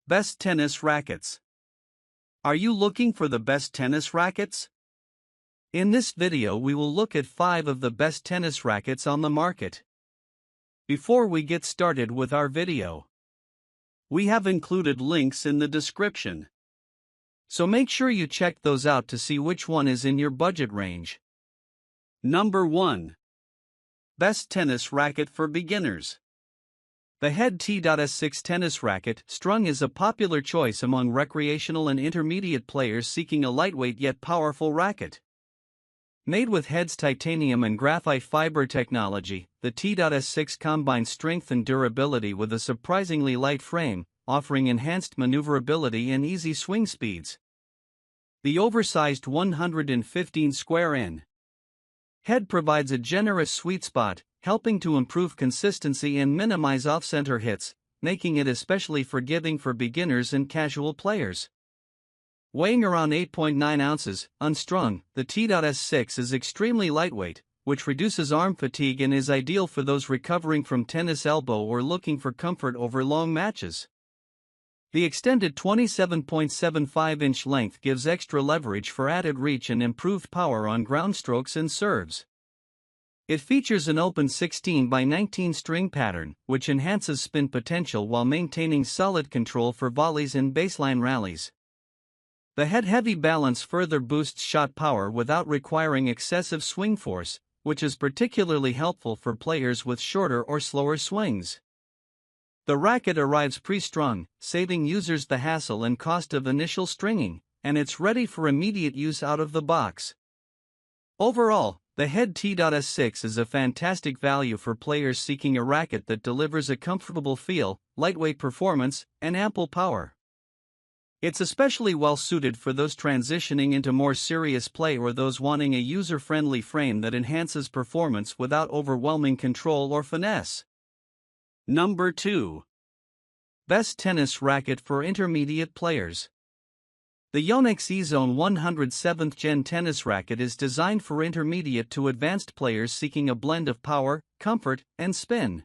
Best tennis rackets. Are you looking for the best tennis rackets? In this video we will look at 5 of the best tennis rackets on the market. Before we get started with our video, we have included links in the description. So make sure you check those out to see which one is in your budget range. Number 1. Best tennis racket for beginners. The Head T.S6 tennis racket strung is a popular choice among recreational and intermediate players seeking a lightweight yet powerful racket. Made with Head's titanium and graphite fiber technology, the T.S6 combines strength and durability with a surprisingly light frame, offering enhanced maneuverability and easy swing speeds. The oversized 115 square in head provides a generous sweet spot, helping to improve consistency and minimize off-center hits, making it especially forgiving for beginners and casual players. Weighing around 8.9 ounces, unstrung, the T.S6 is extremely lightweight, which reduces arm fatigue and is ideal for those recovering from tennis elbow or looking for comfort over long matches. The extended 27.75-inch length gives extra leverage for added reach and improved power on ground strokes and serves. It features an open 16 by 19 string pattern, which enhances spin potential while maintaining solid control for volleys and baseline rallies. The head-heavy balance further boosts shot power without requiring excessive swing force, which is particularly helpful for players with shorter or slower swings. The racket arrives pre-strung, saving users the hassle and cost of initial stringing, and it's ready for immediate use out of the box. Overall, the Head T.S6 is a fantastic value for players seeking a racket that delivers a comfortable feel, lightweight performance, and ample power. It's especially well suited for those transitioning into more serious play or those wanting a user-friendly frame that enhances performance without overwhelming control or finesse. Number 2. Best tennis racket for intermediate players. The Yonex E-Zone 107th Gen tennis racket is designed for intermediate to advanced players seeking a blend of power, comfort, and spin.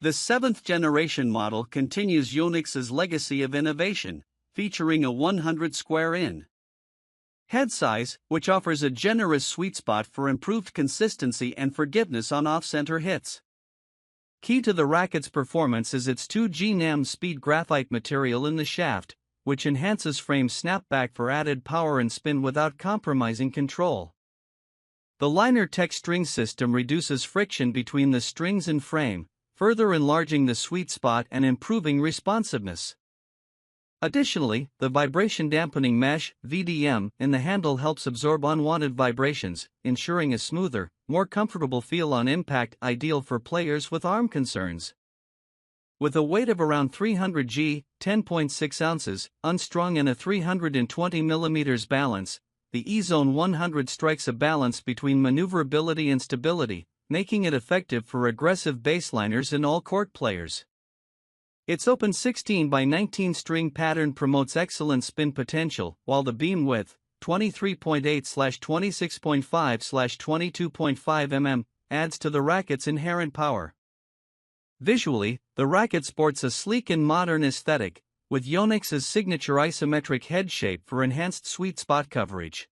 The 7th generation model continues Yonex's legacy of innovation, featuring a 100 square in head size, which offers a generous sweet spot for improved consistency and forgiveness on off-center hits. Key to the racket's performance is its 2G NAM speed graphite material in the shaft, which enhances frame snapback for added power and spin without compromising control. The liner tech string system reduces friction between the strings and frame, further enlarging the sweet spot and improving responsiveness. Additionally, the vibration dampening mesh (VDM) in the handle helps absorb unwanted vibrations, ensuring a smoother, more comfortable feel on impact, ideal for players with arm concerns. With a weight of around 300 g, 10.6 ounces, unstrung and a 320 mm balance, the E-Zone 100 strikes a balance between maneuverability and stability, making it effective for aggressive baseliners and all-court players. Its open 16 by 19 string pattern promotes excellent spin potential, while the beam width, 23.8/26.5/22.5 mm, adds to the racket's inherent power. Visually, the racket sports a sleek and modern aesthetic, with Yonex's signature isometric head shape for enhanced sweet spot coverage.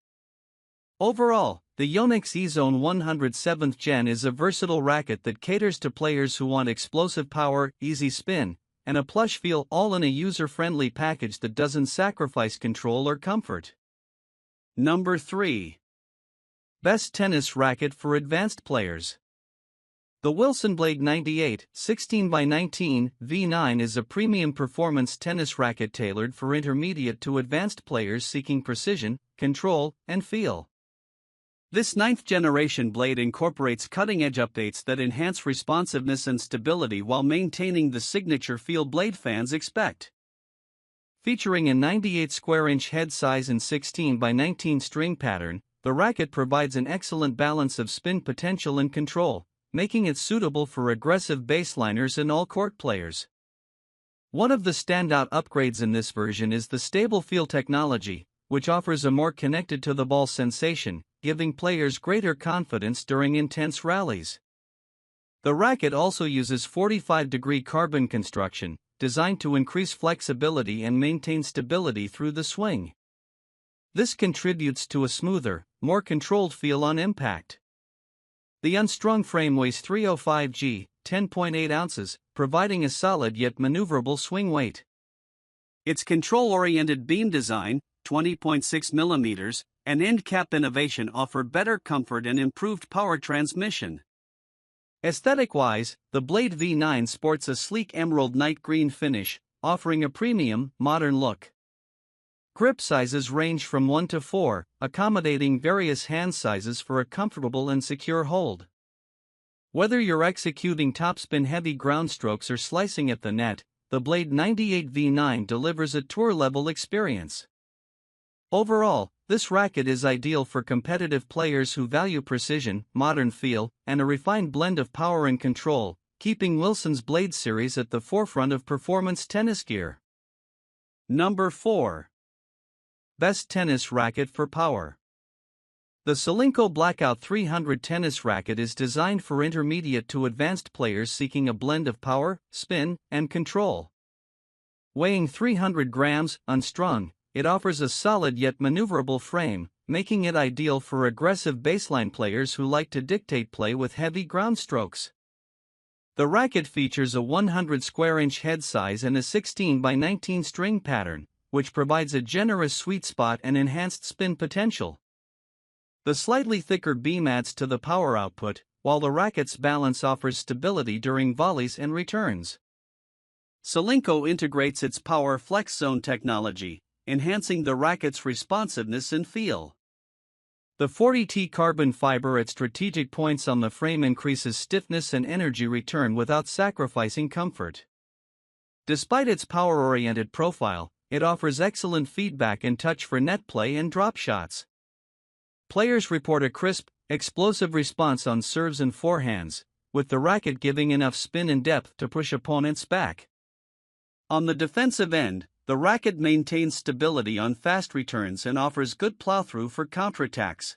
Overall, the Yonex E-Zone 107th Gen is a versatile racket that caters to players who want explosive power, easy spin, and a plush feel, all in a user-friendly package that doesn't sacrifice control or comfort. Number 3. Best tennis racket for advanced players. The Wilson Blade 98 16 by 19 V9 is a premium performance tennis racket tailored for intermediate to advanced players seeking precision, control, and feel. This 9th generation blade incorporates cutting-edge updates that enhance responsiveness and stability while maintaining the signature feel blade fans expect. Featuring a 98 square inch head size and 16 by 19 string pattern, the racket provides an excellent balance of spin potential and control, making it suitable for aggressive baseliners and all-court players. One of the standout upgrades in this version is the stable feel technology, which offers a more connected-to-the-ball sensation, giving players greater confidence during intense rallies. The racket also uses 45-degree carbon construction, designed to increase flexibility and maintain stability through the swing. This contributes to a smoother, more controlled feel on impact. The unstrung frame weighs 305 g, 10.8 ounces, providing a solid yet maneuverable swing weight. Its control-oriented beam design, 20.6 mm, and end cap innovation offer better comfort and improved power transmission. Aesthetic-wise, the Blade V9 sports a sleek emerald night green finish, offering a premium, modern look. Grip sizes range from 1 to 4, accommodating various hand sizes for a comfortable and secure hold. Whether you're executing topspin heavy ground strokes or slicing at the net, the Blade 98 V9 delivers a tour-level experience. Overall, this racket is ideal for competitive players who value precision, modern feel, and a refined blend of power and control, keeping Wilson's Blade series at the forefront of performance tennis gear. Number 4. Best tennis racket for power. The Solinco Blackout 300 tennis racket is designed for intermediate to advanced players seeking a blend of power, spin, and control. Weighing 300 grams, unstrung, it offers a solid yet maneuverable frame, making it ideal for aggressive baseline players who like to dictate play with heavy ground strokes. The racket features a 100 square inch head size and a 16 by 19 string pattern, which provides a generous sweet spot and enhanced spin potential. The slightly thicker beam adds to the power output, while the racket's balance offers stability during volleys and returns. Solinco integrates its Power Flex Zone technology, enhancing the racket's responsiveness and feel. The 40T carbon fiber at strategic points on the frame increases stiffness and energy return without sacrificing comfort. Despite its power-oriented profile, it offers excellent feedback and touch for net play and drop shots. Players report a crisp, explosive response on serves and forehands, with the racket giving enough spin and depth to push opponents back. On the defensive end, the racket maintains stability on fast returns and offers good plow-through for counterattacks.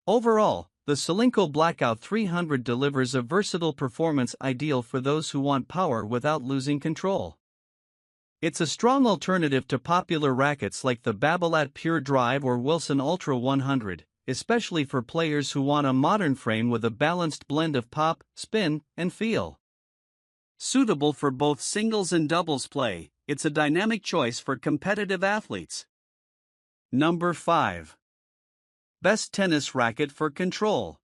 Overall, the Solinco Blackout 300 delivers a versatile performance ideal for those who want power without losing control. It's a strong alternative to popular rackets like the Babolat Pure Drive or Wilson Ultra 100, especially for players who want a modern frame with a balanced blend of pop, spin, and feel. Suitable for both singles and doubles play, it's a dynamic choice for competitive athletes. Number 5. Best tennis racket for control.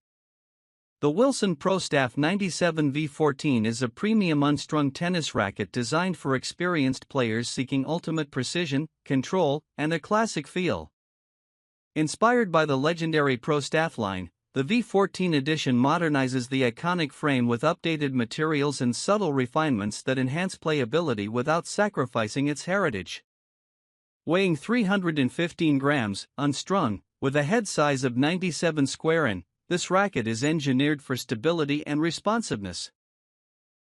The Wilson ProStaff 97 V14 is a premium unstrung tennis racket designed for experienced players seeking ultimate precision, control, and a classic feel. Inspired by the legendary ProStaff line, the V14 edition modernizes the iconic frame with updated materials and subtle refinements that enhance playability without sacrificing its heritage. Weighing 315 grams, unstrung, with a head size of 97 square in, this racket is engineered for stability and responsiveness.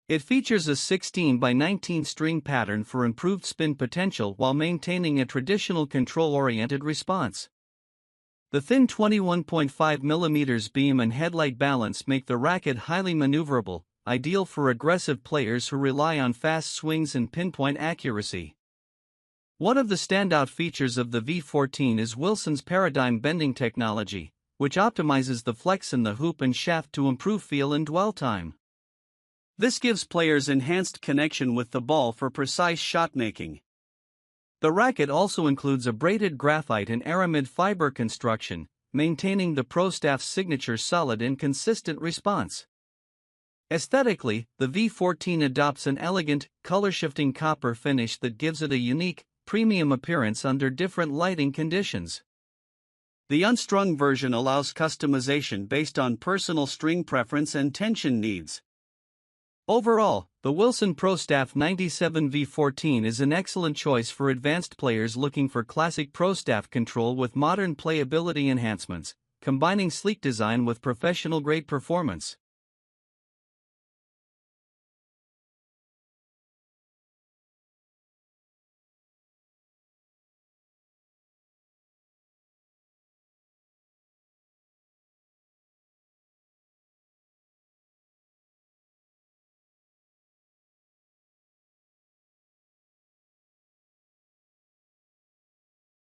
It features a 16 by 19 string pattern for improved spin potential while maintaining a traditional control-oriented response. The thin 21.5 mm beam and headlight balance make the racket highly maneuverable, ideal for aggressive players who rely on fast swings and pinpoint accuracy. One of the standout features of the V14 is Wilson's paradigm bending technology, which optimizes the flex in the hoop and shaft to improve feel and dwell time. This gives players enhanced connection with the ball for precise shot making. The racket also includes a braided graphite and aramid fiber construction, maintaining the ProStaff's signature solid and consistent response. Aesthetically, the V14 adopts an elegant, color-shifting copper finish that gives it a unique, premium appearance under different lighting conditions. The unstrung version allows customization based on personal string preference and tension needs. Overall, the Wilson ProStaff 97 V14 is an excellent choice for advanced players looking for classic ProStaff control with modern playability enhancements, combining sleek design with professional-grade performance.